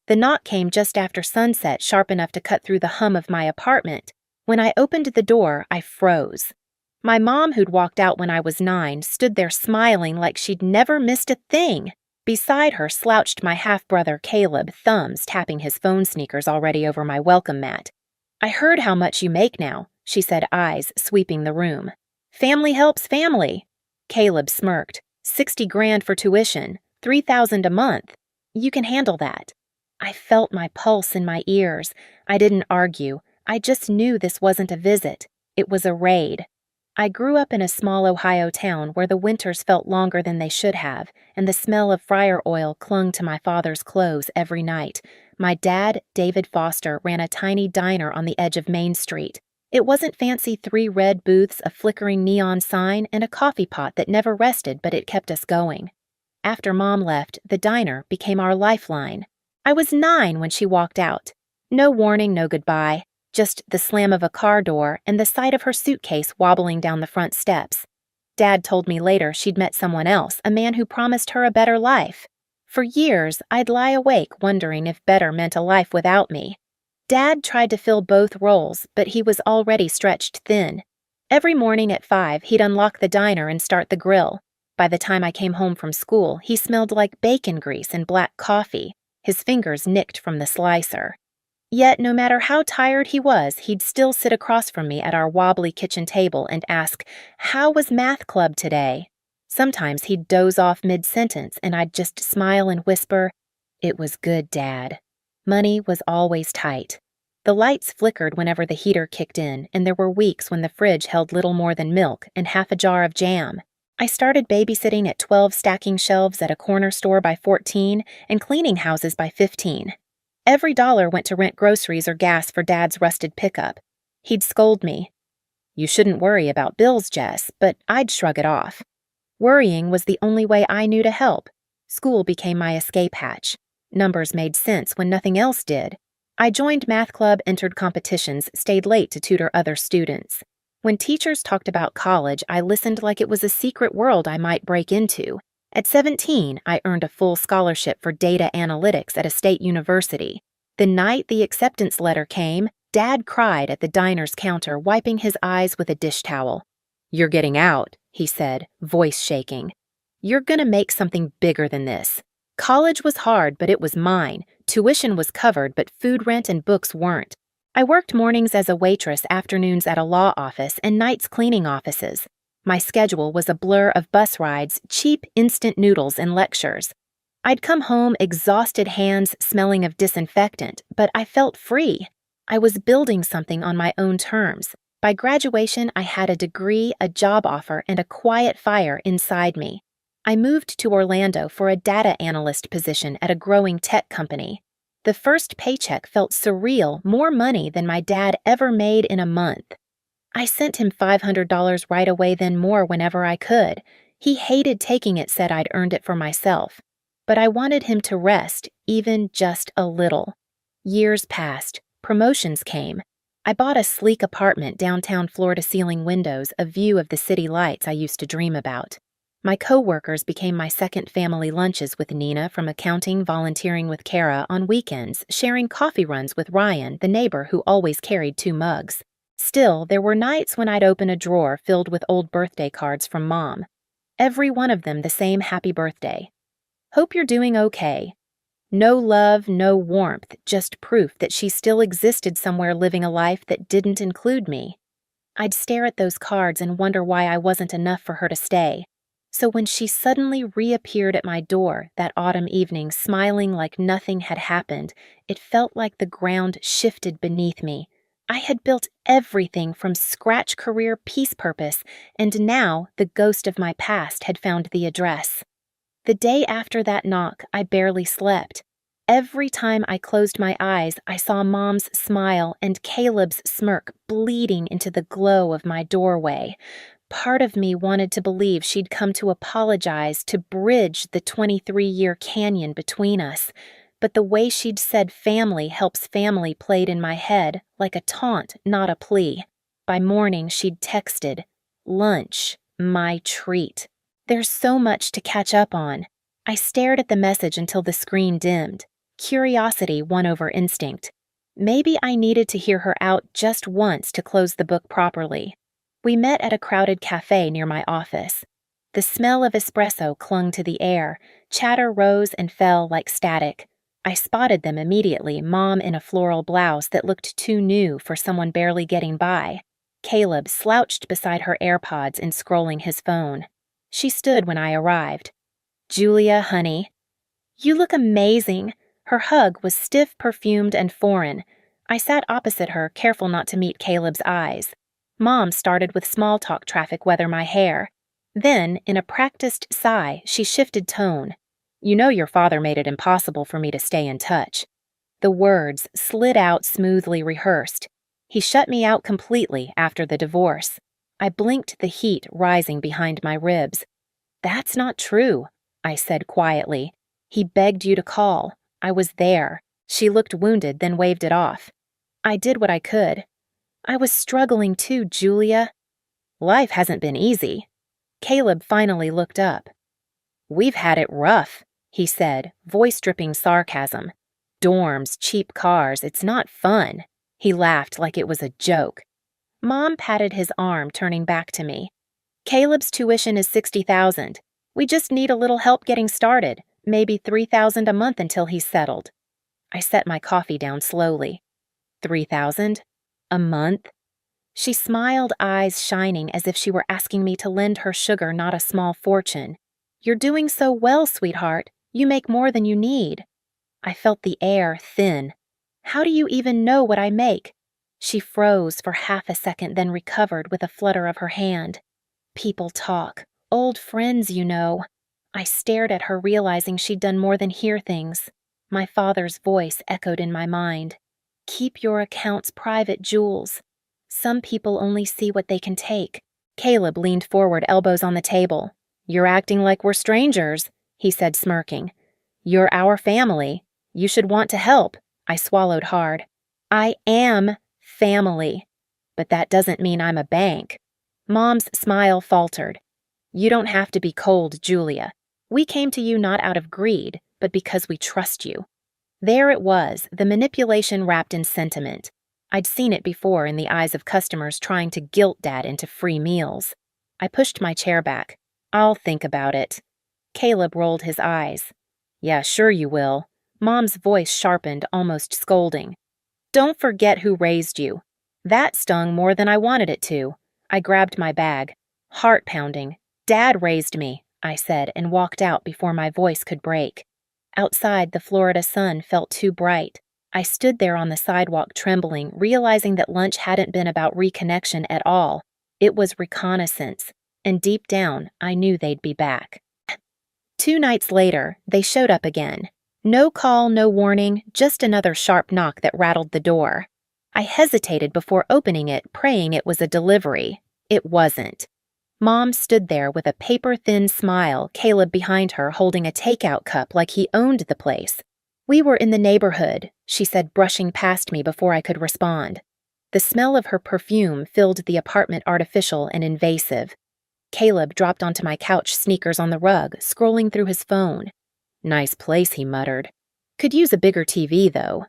The knock came just after sunset, sharp enough to cut through the hum of my apartment. When I opened the door, I froze. My mom, who'd walked out when I was 9, stood there smiling like she'd never missed a thing. Beside her slouched my half-brother Caleb, thumbs tapping his phone sneakers already over my welcome mat. "I heard how much you make now," she said, eyes sweeping the room. "Family helps family." Caleb smirked. 60 grand for tuition, 3,000 a month. You can handle that." I felt my pulse in my ears. I didn't argue. I just knew this wasn't a visit. It was a raid. I grew up in a small Ohio town where the winters felt longer than they should have, and the smell of fryer oil clung to my father's clothes every night. My dad, David Foster, ran a tiny diner on the edge of Main Street. It wasn't fancy 3 red booths, a flickering neon sign, and a coffee pot that never rested, but it kept us going. After Mom left, the diner became our lifeline. I was 9 when she walked out. No warning, no goodbye. Just the slam of a car door and the sight of her suitcase wobbling down the front steps. Dad told me later she'd met someone else, a man who promised her a better life. For years, I'd lie awake wondering if better meant a life without me. Dad tried to fill both roles, but he was already stretched thin. Every morning at 5, he'd unlock the diner and start the grill. By the time I came home from school, he smelled like bacon grease and black coffee, his fingers nicked from the slicer. Yet, no matter how tired he was, he'd still sit across from me at our wobbly kitchen table and ask, "How was math club today?" Sometimes he'd doze off mid-sentence and I'd just smile and whisper, "It was good, Dad." Money was always tight. The lights flickered whenever the heater kicked in, and there were weeks when the fridge held little more than milk and half a jar of jam. I started babysitting at 12, stacking shelves at a corner store by 14, and cleaning houses by 15. Every dollar went to rent groceries or gas for Dad's rusted pickup. He'd scold me. "You shouldn't worry about bills, Jess," but I'd shrug it off. Worrying was the only way I knew to help. School became my escape hatch. Numbers made sense when nothing else did. I joined math club, entered competitions, stayed late to tutor other students. When teachers talked about college, I listened like it was a secret world I might break into. At 17, I earned a full scholarship for data analytics at a state university. The night the acceptance letter came, Dad cried at the diner's counter, wiping his eyes with a dish towel. "You're getting out," he said, voice shaking. "You're gonna make something bigger than this." College was hard, but it was mine. Tuition was covered, but food rent and books weren't. I worked mornings as a waitress, afternoons at a law office, and nights cleaning offices. My schedule was a blur of bus rides, cheap instant noodles, and lectures. I'd come home, exhausted hands smelling of disinfectant, but I felt free. I was building something on my own terms. By graduation, I had a degree, a job offer, and a quiet fire inside me. I moved to Orlando for a data analyst position at a growing tech company. The first paycheck felt surreal, more money than my dad ever made in a month. I sent him $500 right away, then more whenever I could. He hated taking it, said I'd earned it for myself. But I wanted him to rest, even just a little. Years passed. Promotions came. I bought a sleek apartment, downtown floor-to-ceiling windows, a view of the city lights I used to dream about. My co-workers became my second family lunches with Nina from accounting, volunteering with Kara on weekends, sharing coffee runs with Ryan, the neighbor who always carried 2 mugs. Still, there were nights when I'd open a drawer filled with old birthday cards from Mom. Every one of them the same happy birthday. "Hope you're doing okay." No love, no warmth, just proof that she still existed somewhere living a life that didn't include me. I'd stare at those cards and wonder why I wasn't enough for her to stay. So when she suddenly reappeared at my door that autumn evening, smiling like nothing had happened, it felt like the ground shifted beneath me. I had built everything from scratch, career, peace, purpose, and now the ghost of my past had found the address. The day after that knock, I barely slept. Every time I closed my eyes, I saw Mom's smile and Caleb's smirk bleeding into the glow of my doorway. Part of me wanted to believe she'd come to apologize, to bridge the 23-year canyon between us. But the way she'd said family helps family played in my head like a taunt, not a plea. By morning, she'd texted, "Lunch, my treat." There's so much to catch up on. I stared at the message until the screen dimmed. Curiosity won over instinct. Maybe I needed to hear her out just once to close the book properly. We met at a crowded cafe near my office. The smell of espresso clung to the air, chatter rose and fell like static. I spotted them immediately, Mom in a floral blouse that looked too new for someone barely getting by. Caleb slouched beside her AirPods and scrolling his phone. She stood when I arrived. "Julia, honey." "You look amazing." Her hug was stiff, perfumed, and foreign. I sat opposite her, careful not to meet Caleb's eyes. Mom started with small talk traffic weather my hair. Then, in a practiced sigh, she shifted tone. "You know your father made it impossible for me to stay in touch." The words slid out smoothly rehearsed. He shut me out completely after the divorce. I blinked, the heat rising behind my ribs. "That's not true," I said quietly. "He begged you to call. I was there." She looked wounded, then waved it off. "I did what I could." "I was struggling too, Julia." "Life hasn't been easy." Caleb finally looked up. "We've had it rough," he said, voice dripping sarcasm. "Dorms, cheap cars, it's not fun." He laughed like it was a joke. Mom patted his arm, turning back to me. "Caleb's tuition is $60,000. We just need a little help getting started, maybe $3,000 a month until he's settled." I set my coffee down slowly. $3,000? A month? She smiled, eyes shining as if she were asking me to lend her sugar, not a small fortune. "You're doing so well, sweetheart. You make more than you need." I felt the air thin. "How do you even know what I make?" She froze for half a second, then recovered with a flutter of her hand. "People talk. Old friends, you know." I stared at her, realizing she'd done more than hear things. My father's voice echoed in my mind. "Keep your accounts private, Jules. Some people only see what they can take." Caleb leaned forward, elbows on the table. "You're acting like we're strangers," he said, smirking. "You're our family. You should want to help." I swallowed hard. "I am family. But that doesn't mean I'm a bank." Mom's smile faltered. "You don't have to be cold, Julia. We came to you not out of greed, but because we trust you." There it was, the manipulation wrapped in sentiment. I'd seen it before in the eyes of customers trying to guilt Dad into free meals. I pushed my chair back. "I'll think about it." Caleb rolled his eyes. "Yeah, sure you will." Mom's voice sharpened, almost scolding. "Don't forget who raised you." That stung more than I wanted it to. I grabbed my bag. Heart pounding. "Dad raised me," I said, and walked out before my voice could break. Outside, the Florida sun felt too bright. I stood there on the sidewalk trembling, realizing that lunch hadn't been about reconnection at all. It was reconnaissance, and deep down, I knew they'd be back. 2 nights later, they showed up again. No call, no warning, just another sharp knock that rattled the door. I hesitated before opening it, praying it was a delivery. It wasn't. Mom stood there with a paper-thin smile, Caleb behind her holding a takeout cup like he owned the place. "We were in the neighborhood," she said, brushing past me before I could respond. The smell of her perfume filled the apartment, artificial and invasive. Caleb dropped onto my couch, sneakers on the rug, scrolling through his phone. "Nice place," he muttered. "Could use a bigger TV, though."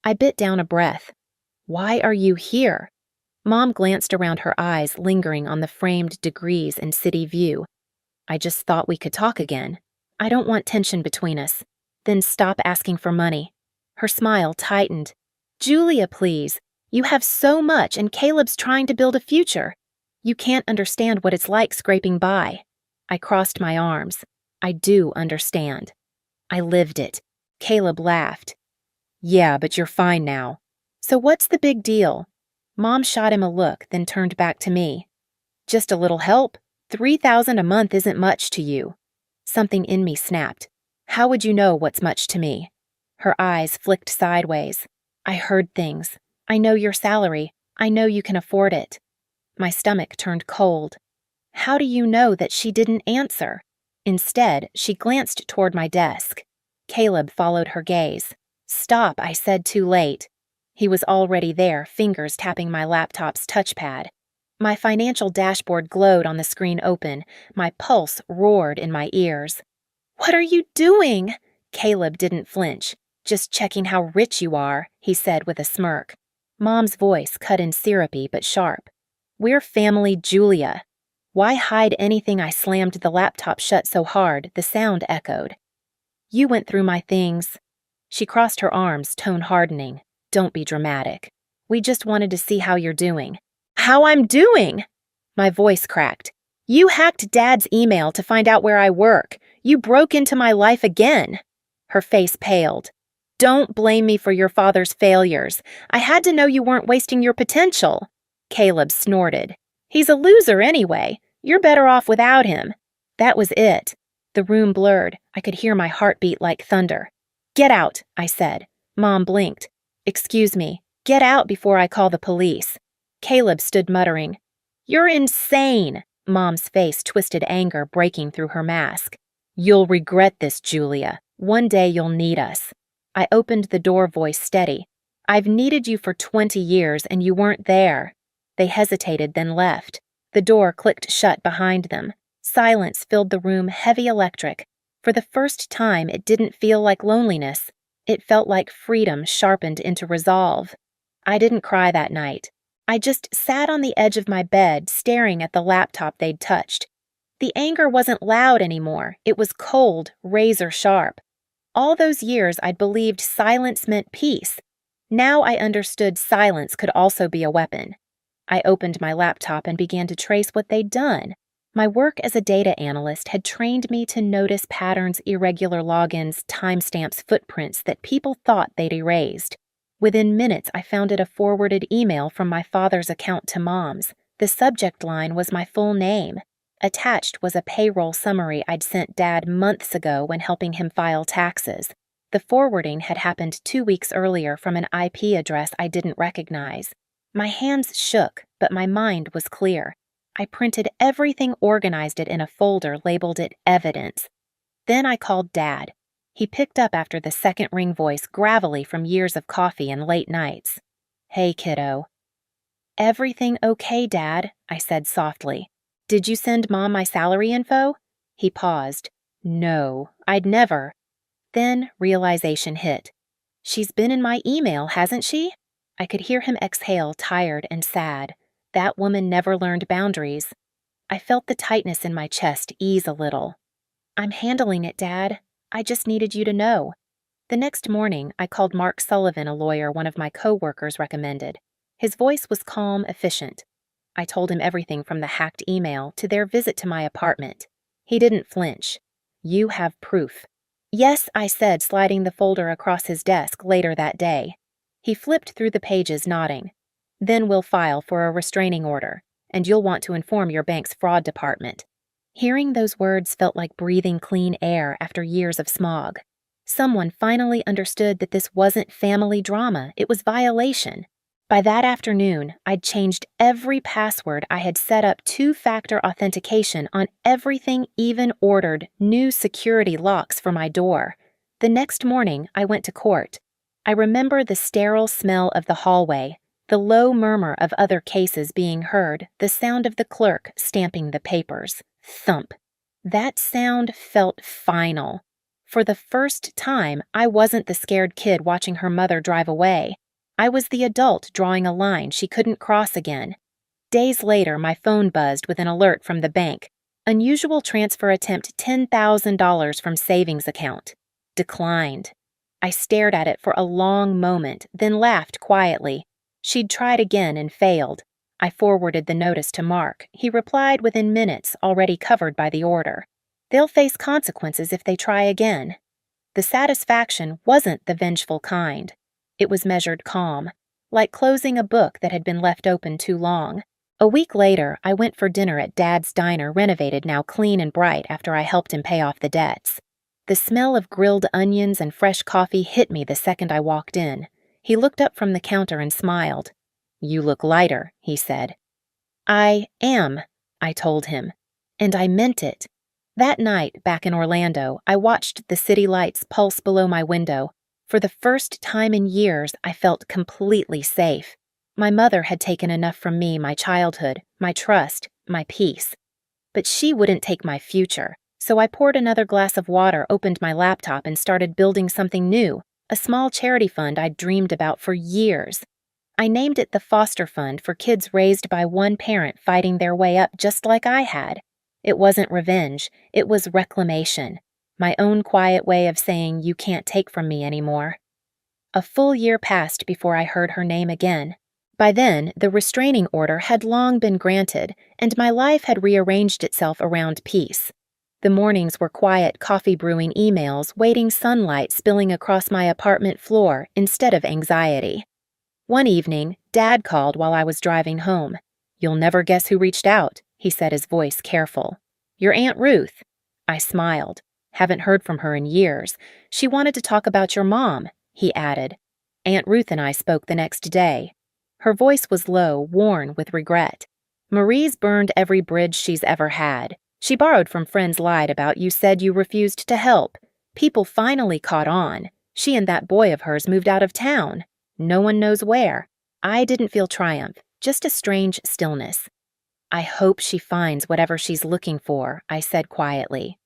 I bit down a breath. "Why are you here?" Mom glanced around, her eyes lingering on the framed degrees and city view. "I just thought we could talk again. I don't want tension between us." "Then stop asking for money." Her smile tightened. "Julia, please. You have so much, and Caleb's trying to build a future. You can't understand what it's like scraping by." I crossed my arms. "I do understand. I lived it." Caleb laughed. "Yeah, but you're fine now." "So what's the big deal?" Mom shot him a look, then turned back to me. "Just a little help. $3,000 a month isn't much to you." Something in me snapped. "How would you know what's much to me?" Her eyes flicked sideways. "I heard things. I know your salary. I know you can afford it." My stomach turned cold. How do you know that she didn't answer? Instead, she glanced toward my desk. Caleb followed her gaze. "Stop," I said, too late. He was already there, fingers tapping my laptop's touchpad. My financial dashboard glowed on the screen open. My pulse roared in my ears. "What are you doing?" Caleb didn't flinch. Just checking how rich you are, he said with a smirk. Mom's voice cut in syrupy but sharp. We're family Julia. Why hide anything? I slammed the laptop shut so hard the sound echoed. You went through my things. She crossed her arms, tone hardening. Don't be dramatic. We just wanted to see how you're doing. How I'm doing? My voice cracked. You hacked Dad's email to find out where I work. You broke into my life again. Her face paled. Don't blame me for your father's failures. I had to know you weren't wasting your potential. Caleb snorted. He's a loser anyway. You're better off without him. That was it. The room blurred. I could hear my heartbeat like thunder. Get out, I said. Mom blinked. Excuse me. Get out before I call the police. Caleb stood muttering. You're insane. Mom's face twisted anger breaking through her mask. You'll regret this, Julia. One day you'll need us. I opened the door, voice steady. I've needed you for 20 years and you weren't there. They hesitated, then left. The door clicked shut behind them. Silence filled the room, heavy electric. For the first time, it didn't feel like loneliness. It felt like freedom sharpened into resolve. I didn't cry that night. I just sat on the edge of my bed, staring at the laptop they'd touched. The anger wasn't loud anymore. It was cold, razor sharp. All those years I'd believed silence meant peace. Now I understood silence could also be a weapon. I opened my laptop and began to trace what they'd done. My work as a data analyst had trained me to notice patterns, irregular logins, timestamps, footprints that people thought they'd erased. Within minutes, I found a forwarded email from my father's account to Mom's. The subject line was my full name. Attached was a payroll summary I'd sent Dad months ago when helping him file taxes. The forwarding had happened 2 weeks earlier from an IP address I didn't recognize. My hands shook, but my mind was clear. I printed everything, organized it in a folder, labeled it evidence. Then I called Dad. He picked up after the second ring, voice gravelly from years of coffee and late nights. Hey, kiddo. Everything okay, Dad? I said softly. Did you send Mom my salary info? He paused. No, I'd never. Then realization hit. She's been in my email, hasn't she? I could hear him exhale, tired and sad. That woman never learned boundaries. I felt the tightness in my chest ease a little. I'm handling it, Dad. I just needed you to know. The next morning, I called Mark Sullivan, a lawyer one of my co-workers recommended. His voice was calm, efficient. I told him everything from the hacked email to their visit to my apartment. He didn't flinch. You have proof. Yes, I said, sliding the folder across his desk later that day. He flipped through the pages, nodding. Then we'll file for a restraining order, and you'll want to inform your bank's fraud department. Hearing those words felt like breathing clean air after years of smog. Someone finally understood that this wasn't family drama, it was violation. By that afternoon, I'd changed every password. I had set up two-factor authentication on everything, even ordered new security locks for my door. The next morning, I went to court. I remember the sterile smell of the hallway, the low murmur of other cases being heard, the sound of the clerk stamping the papers. Thump. That sound felt final. For the first time, I wasn't the scared kid watching her mother drive away. I was the adult drawing a line she couldn't cross again. Days later, my phone buzzed with an alert from the bank. Unusual transfer attempt, $10,000 from savings account. Declined. I stared at it for a long moment, then laughed quietly. She'd tried again and failed. I forwarded the notice to Mark. He replied within minutes, already covered by the order. They'll face consequences if they try again. The satisfaction wasn't the vengeful kind. It was measured calm, like closing a book that had been left open too long. A week later, I went for dinner at Dad's diner, renovated, now clean and bright after I helped him pay off the debts. The smell of grilled onions and fresh coffee hit me the second I walked in. He looked up from the counter and smiled. You look lighter, he said. I am, I told him. And I meant it. That night, back in Orlando, I watched the city lights pulse below my window. For the first time in years, I felt completely safe. My mother had taken enough from me, my childhood, my trust, my peace. But she wouldn't take my future, so I poured another glass of water, opened my laptop, and started building something new, a small charity fund I'd dreamed about for years. I named it the Foster Fund for kids raised by one parent fighting their way up just like I had. It wasn't revenge, it was reclamation. My own quiet way of saying you can't take from me anymore. A full year passed before I heard her name again. By then, the restraining order had long been granted, and my life had rearranged itself around peace. The mornings were quiet coffee-brewing emails waiting sunlight spilling across my apartment floor instead of anxiety. One evening, Dad called while I was driving home. "You'll never guess who reached out," he said, his voice careful. "Your Aunt Ruth." I smiled. "Haven't heard from her in years. She wanted to talk about your mom," he added. "Aunt Ruth and I spoke the next day." Her voice was low, worn with regret. "Marie's burned every bridge she's ever had. She borrowed from friends, lied about you, said you refused to help. People finally caught on. She and that boy of hers moved out of town. No one knows where." I didn't feel triumph, just a strange stillness. "I hope she finds whatever she's looking for," I said quietly.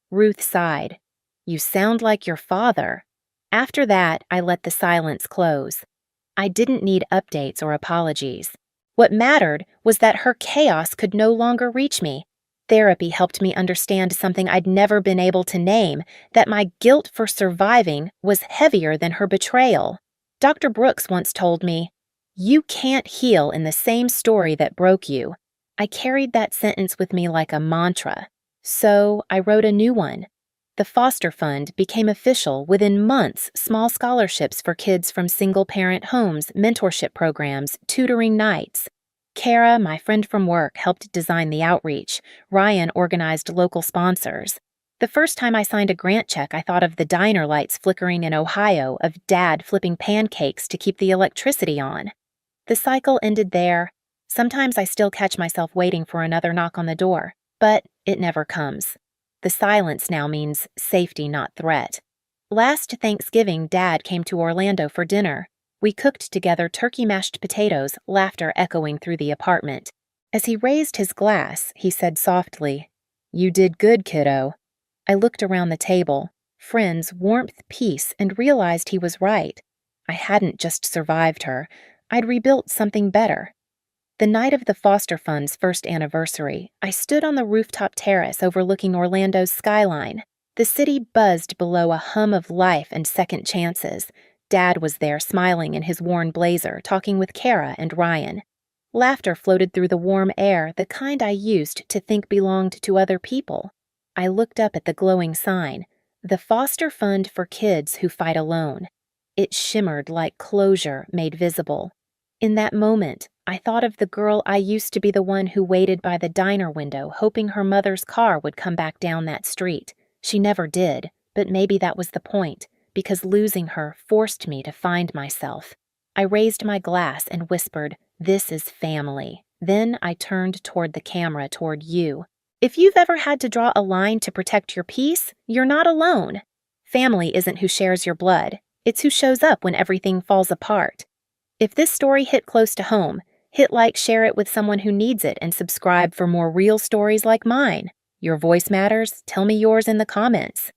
Ruth sighed. "You sound like your father." After that, I let the silence close. I didn't need updates or apologies. What mattered was that her chaos could no longer reach me. Therapy helped me understand something I'd never been able to name, that my guilt for surviving was heavier than her betrayal. Dr. Brooks once told me, "You can't heal in the same story that broke you." I carried that sentence with me like a mantra. So I wrote a new one. The Foster Fund became official within months. Small scholarships for kids from single-parent homes, mentorship programs, tutoring nights. Kara, my friend from work, helped design the outreach. Ryan organized local sponsors. The first time I signed a grant check, I thought of the diner lights flickering in Ohio, of Dad flipping pancakes to keep the electricity on. The cycle ended there. Sometimes I still catch myself waiting for another knock on the door, but it never comes. The silence now means safety, not threat. Last Thanksgiving, Dad came to Orlando for dinner. We cooked together turkey mashed potatoes, laughter echoing through the apartment. As he raised his glass, he said softly, "You did good, kiddo." I looked around the table, friends, warmth, peace, and realized he was right. I hadn't just survived her. I'd rebuilt something better. The night of the Foster Fund's first anniversary, I stood on the rooftop terrace overlooking Orlando's skyline. The city buzzed below a hum of life and second chances. Dad was there smiling in his worn blazer, talking with Kara and Ryan. Laughter floated through the warm air, the kind I used to think belonged to other people. I looked up at the glowing sign, "The Foster Fund for Kids Who Fight Alone." It shimmered like closure made visible. In that moment, I thought of the girl I used to be, the one who waited by the diner window, hoping her mother's car would come back down that street. She never did, but maybe that was the point, because losing her forced me to find myself. I raised my glass and whispered, "This is family." Then I turned toward the camera, toward you. If you've ever had to draw a line to protect your peace, you're not alone. Family isn't who shares your blood. It's who shows up when everything falls apart. If this story hit close to home, hit like, share it with someone who needs it, and subscribe for more real stories like mine. Your voice matters. Tell me yours in the comments.